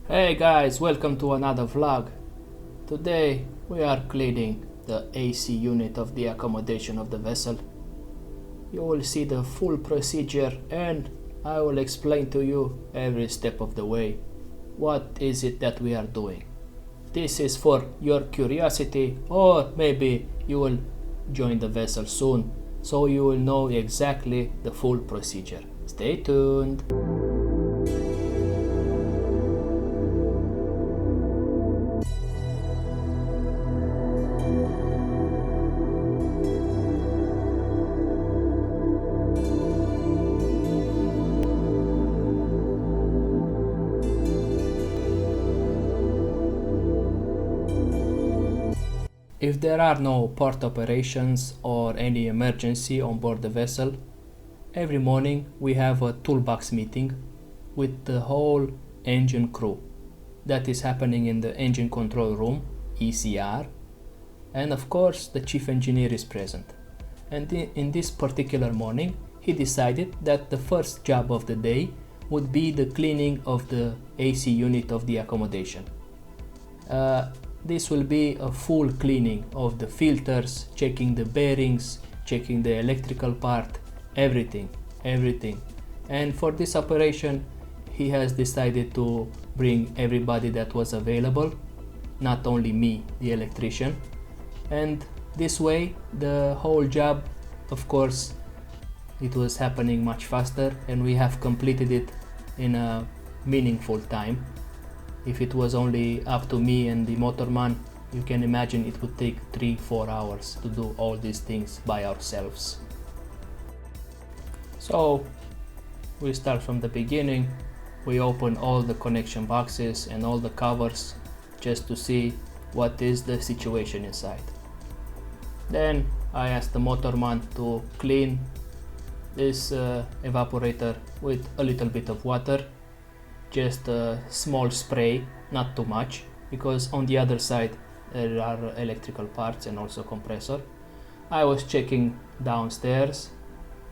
Hey guys, welcome to another vlog. Today we are cleaning the AC unit of the accommodation of the vessel. You will see the full procedure and I will explain to you every step of the way what is it that we are doing. This is for your curiosity, or maybe you will join the vessel soon, so you will know exactly the full procedure. Stay tuned. If there are no port operations or any emergency on board the vessel, every morning we have a toolbox meeting with the whole engine crew. That is happening in the engine control room, ECR, and of course the chief engineer is present. And in this particular morning, he decided that the first job of the day would be the cleaning of the AC unit of the accommodation. This will be a full cleaning of the filters, checking the bearings, checking the electrical part, everything. And for this operation, he has decided to bring everybody that was available, not only me, the electrician. And this way, the whole job, of course, it was happening much faster and we have completed it in a meaningful time. If it was only up to me and the motorman, you can imagine it would take 3-4 hours to do all these things by ourselves. So we start from the beginning. We open all the connection boxes and all the covers just to see what is the situation inside. Then I asked the motorman to clean this evaporator with a little bit of water. Just a small spray, not too much, because on the other side there are electrical parts and also compressor. I was checking downstairs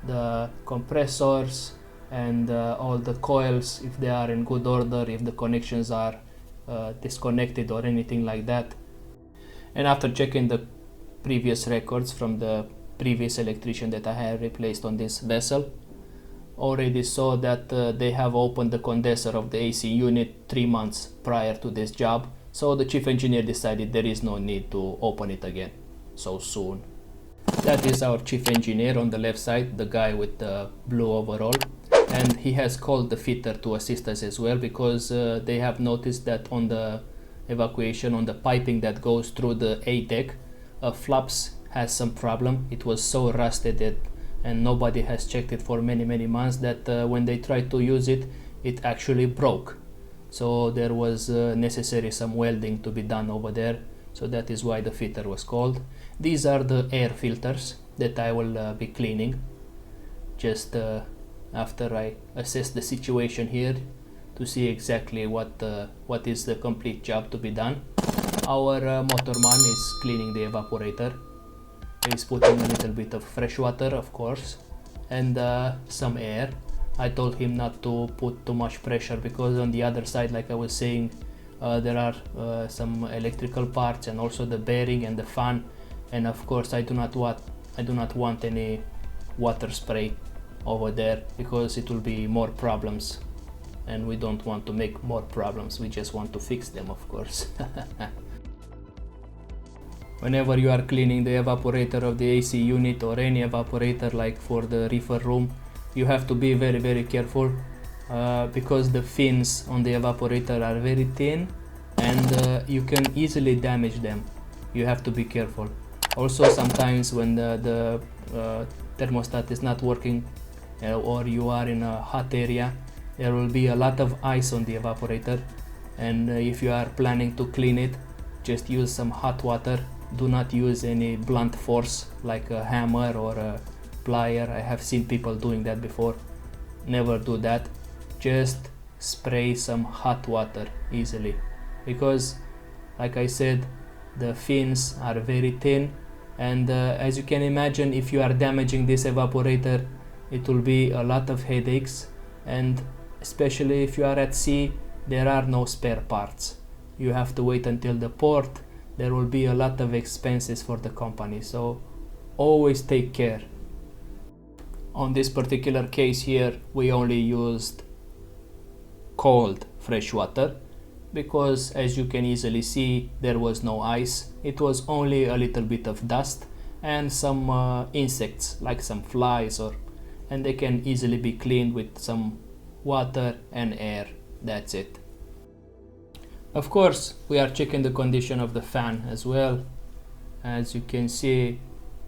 the compressors and all the coils, if they are in good order, if the connections are disconnected or anything like that. And after checking the previous records from the previous electrician that I had replaced on this vessel, already saw that they have opened the condenser of the AC unit 3 months prior to this job, so the chief engineer decided there is no need to open it again so soon. That is our chief engineer on the left side, the guy with the blue overall, and he has called the fitter to assist us as well, because they have noticed that on the evacuation, on the piping that goes through the A deck, flaps has some problem. It was so rusted and nobody has checked it for many months that when they tried to use it, it actually broke. So there was necessary some welding to be done over there, so that is why the fitter was called. These are the air filters that I will be cleaning just after I assess the situation here to see exactly what is the complete job to be done. Our motorman is cleaning the evaporator. He's putting a little bit of fresh water, of course, and some air. I told him not to put too much pressure because on the other side, like I was saying, there are some electrical parts and also the bearing and the fan, and of course I do not want any water spray over there because it will be more problems, and we don't want to make more problems. We just want to fix them, of course. Whenever you are cleaning the evaporator of the AC unit or any evaporator like for the reefer room, you have to be very careful because the fins on the evaporator are very thin and you can easily damage them. You have to be careful. Also, sometimes when the thermostat is not working or you are in a hot area, there will be a lot of ice on the evaporator, and if you are planning to clean it, just use some hot water. Do not use any blunt force like a hammer or a plier. I have seen people doing that before. Never do that. Just spray some hot water easily, because like I said, the fins are very thin, and as you can imagine, if you are damaging this evaporator, it will be a lot of headaches, and especially if you are at sea, there are no spare parts. You have to wait until the port. There will be a lot of expenses for the company, so always take care. On this particular case here, we only used cold fresh water because, as you can easily see, there was no ice. It was only a little bit of dust and some insects like some flies, and they can easily be cleaned with some water and air. That's it. Of course, we are checking the condition of the fan as well. As you can see,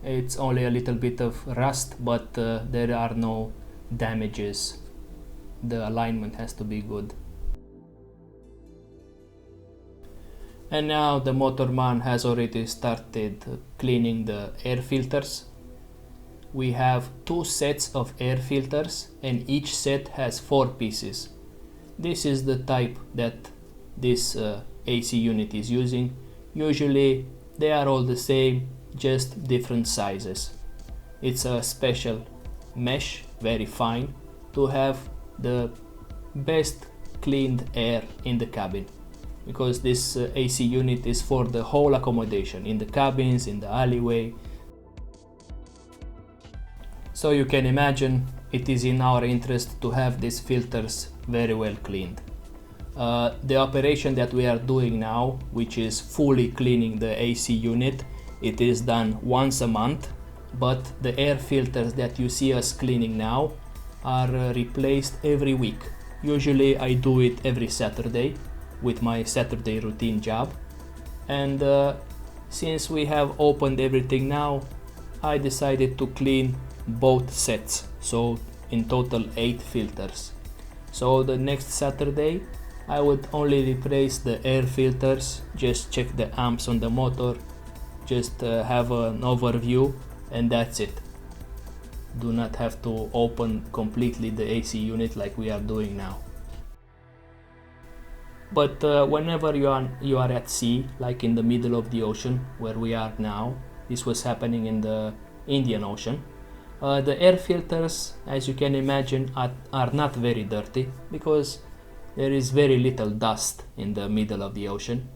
it's only a little bit of rust, but there are no damages. The alignment has to be good. And now the motorman has already started cleaning the air filters. We have 2 sets of air filters and each set has 4 pieces. This is the type that this AC unit is using. Usually they are all the same, just different sizes. It's a special mesh, very fine, to have the best cleaned air in the cabin, because this AC unit is for the whole accommodation, in the cabins, in the alleyway. So you can imagine it is in our interest to have these filters very well cleaned. The operation that we are doing now, which is fully cleaning the AC unit, it is done once a month, but the air filters that you see us cleaning now are replaced every week. Usually I do it every Saturday with my Saturday routine job, and since we have opened everything now, I decided to clean both sets, so in total 8 filters. So the next Saturday I would only replace the air filters, just check the amps on the motor, just have an overview, and that's it. Do not have to open completely the AC unit like we are doing now. But whenever you are at sea, like in the middle of the ocean where we are now, this was happening in the Indian Ocean, the air filters, as you can imagine, are not very dirty because there is very little dust in the middle of the ocean.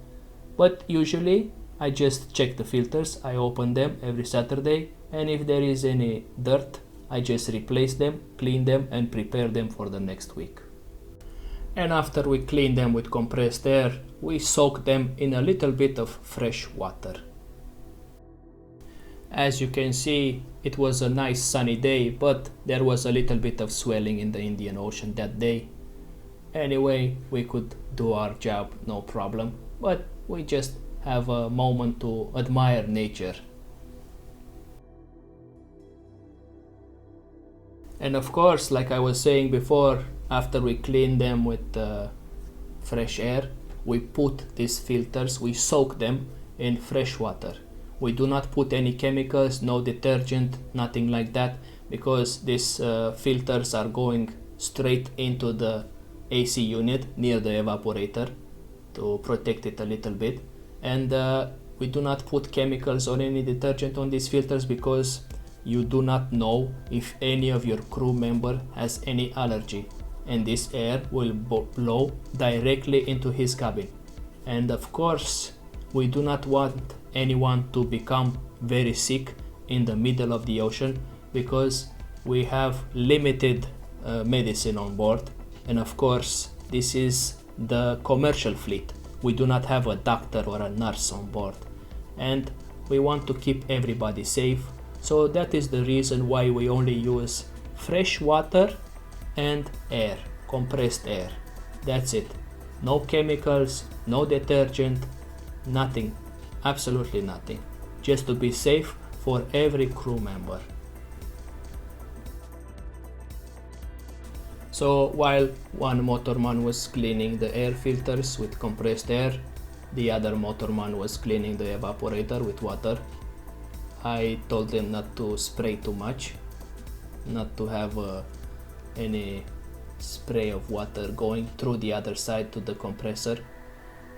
But usually I just check the filters, I open them every Saturday, and if there is any dirt, I just replace them, clean them, and prepare them for the next week. And after we clean them with compressed air, we soak them in a little bit of fresh water. As you can see, it was a nice sunny day, but there was a little bit of swelling in the Indian Ocean that day. Anyway, we could do our job, no problem, but we just have a moment to admire nature. And of course, like I was saying before, after we clean them with fresh air, we put these filters, we soak them in fresh water. We do not put any chemicals, no detergent, nothing like that, because these filters are going straight into the AC unit near the evaporator to protect it a little bit. And we do not put chemicals or any detergent on these filters because you do not know if any of your crew member has any allergy, and this air will blow directly into his cabin. And of course, we do not want anyone to become very sick in the middle of the ocean, because we have limited medicine on board. And of course, this is the commercial fleet. We do not have a doctor or a nurse on board, and we want to keep everybody safe. So that is the reason why we only use fresh water and air, compressed air. That's it. No chemicals, no detergent, nothing, absolutely nothing. Just to be safe for every crew member. So while one motorman was cleaning the air filters with compressed air, the other motorman was cleaning the evaporator with water. I told them not to spray too much, not to have any spray of water going through the other side to the compressor.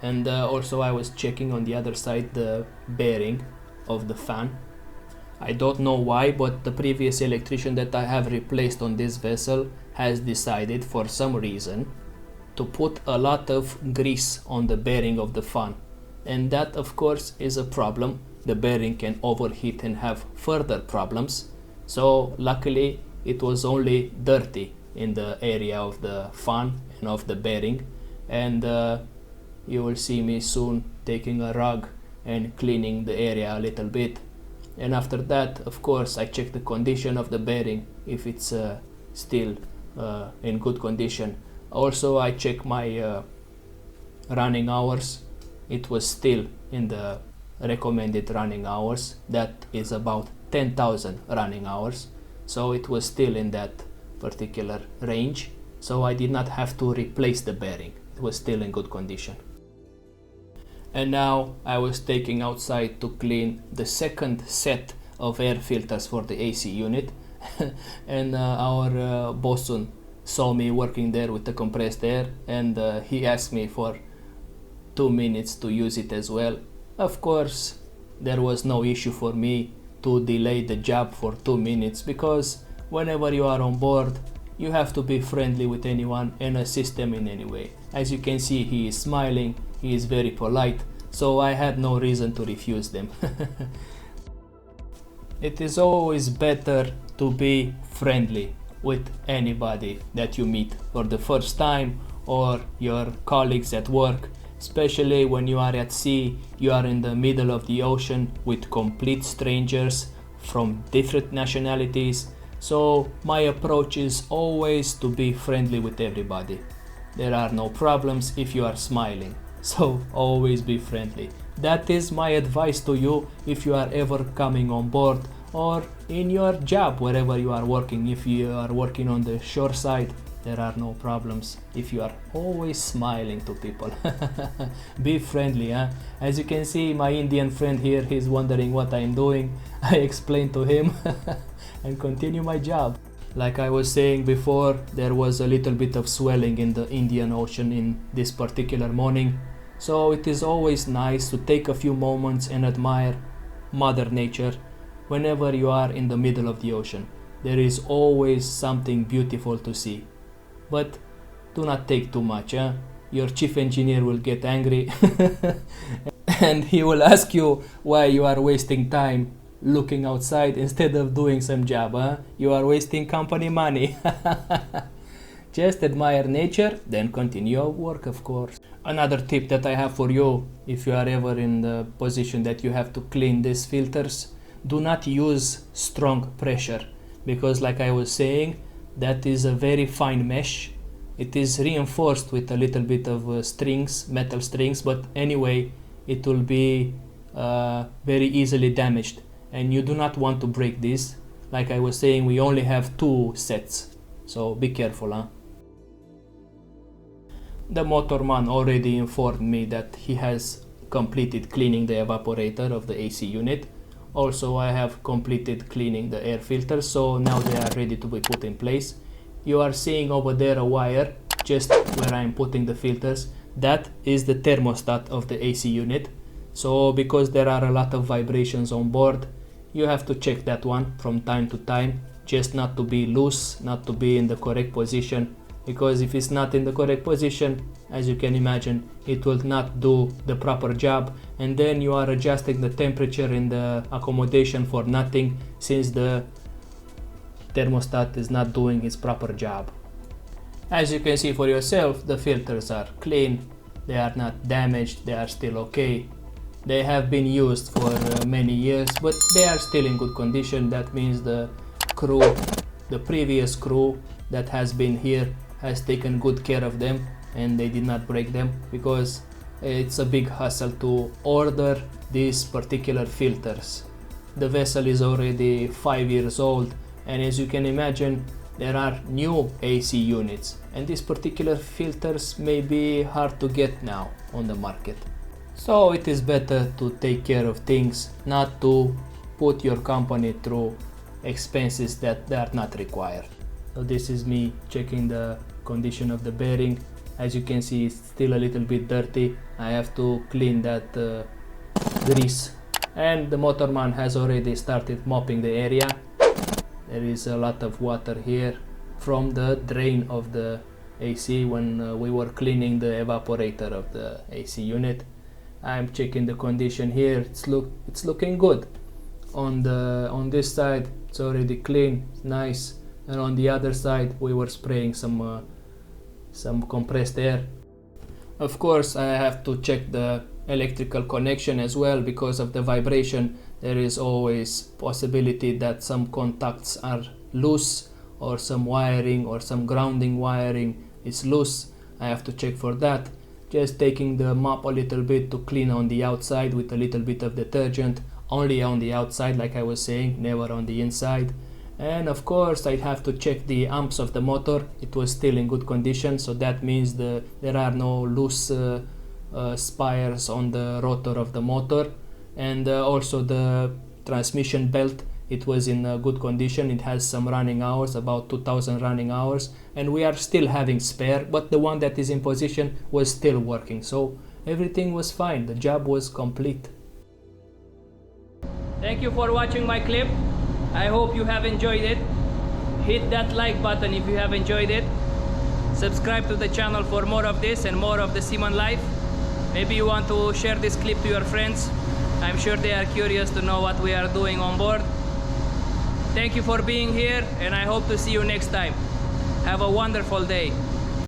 And also I was checking on the other side the bearing of the fan. I don't know why, but the previous electrician that I have replaced on this vessel has decided for some reason to put a lot of grease on the bearing of the fan, and that of course is a problem. The bearing can overheat and have further problems. So luckily it was only dirty in the area of the fan and of the bearing, and you will see me soon taking a rag and cleaning the area a little bit. And after that, of course, I check the condition of the bearing, if it's still in good condition. Also, I check my running hours. It was still in the recommended running hours. That is about 10,000 running hours. So it was still in that particular range. So I did not have to replace the bearing. It was still in good condition. And now I was taking outside to clean the second set of air filters for the AC unit. And our bosun saw me working there with the compressed air, and he asked me for 2 minutes to use it as well. Of course, there was no issue for me to delay the job for 2 minutes, because whenever you are on board, you have to be friendly with anyone and assist them in any way. As you can see, he is smiling, he is very polite, so I had no reason to refuse them. It is always better to be friendly with anybody that you meet for the first time, or your colleagues at work, especially when you are at sea. You are in the middle of the ocean with complete strangers from different nationalities. So my approach is always to be friendly with everybody. There are no problems if you are smiling, so always be friendly. That is my advice to you if you are ever coming on board, or in your job wherever you are working. If you are working on the shore side, there are no problems if you are always smiling to people. Be friendly, huh? As you can see, my Indian friend here, he's wondering what I'm doing. I explained to him and continue my job. Like I was saying before, there was a little bit of swelling in the Indian Ocean in this particular morning. So it is always nice to take a few moments and admire Mother Nature whenever you are in the middle of the ocean. There is always something beautiful to see. But do not take too much, huh? Your chief engineer will get angry and he will ask you why you are wasting time looking outside instead of doing some job, huh? You are wasting company money. Just admire nature, then continue your work, of course. Another tip that I have for you, if you are ever in the position that you have to clean these filters, do not use strong pressure, because like I was saying, that is a very fine mesh. It is reinforced with a little bit of strings, metal strings, but anyway, it will be very easily damaged, and you do not want to break this. Like I was saying, we only have 2 sets, so be careful, huh? The motorman already informed me that he has completed cleaning the evaporator of the AC unit. Also, I have completed cleaning the air filters, so now they are ready to be put in place. You are seeing over there a wire just where I am putting the filters. That is the thermostat of the AC unit. So because there are a lot of vibrations on board, you have to check that one from time to time, just not to be loose, not to be in the correct position, because if it's not in the correct position, as you can imagine, it will not do the proper job, and then you are adjusting the temperature in the accommodation for nothing, since the thermostat is not doing its proper job. As you can see for yourself, the filters are clean, they are not damaged, they are still okay. They have been used for many years, but they are still in good condition. That means the crew, the previous crew that has been here, has taken good care of them and they did not break them, because it's a big hassle to order these particular filters. The vessel is already 5 years old, and as you can imagine, there are new AC units, and these particular filters may be hard to get now on the market. So it is better to take care of things, not to put your company through expenses that are not required. So this is me checking the condition of the bearing. As you can see, it's still a little bit dirty. I have to clean that grease. And the motorman has already started mopping the area. There is a lot of water here from the drain of the AC when we were cleaning the evaporator of the AC unit. I'm checking the condition here. It's looking good. On this side it's already clean, it's nice, and on the other side we were spraying some compressed air. Of course I have to check the electrical connection as well, because of the vibration. There is always possibility that some contacts are loose, or some wiring or some grounding wiring is loose. I have to check for that. Just taking the mop a little bit to clean on the outside with a little bit of detergent, only on the outside like I was saying, never on the inside. And of course I have to check the amps of the motor. It was still in good condition, so that means there are no loose spires on the rotor of the motor. And also the transmission belt, it was in good condition. It has some running hours, about 2000 running hours, and we are still having spare, but the one that is in position was still working, so everything was fine. The job was complete. Thank you for watching my clip. I hope you have enjoyed it. Hit that like button if you have enjoyed it. Subscribe to the channel for more of this and more of the seaman life. Maybe you want to share this clip to your friends. I'm sure they are curious to know what we are doing on board. Thank you for being here, and I hope to see you next time. Have a wonderful day.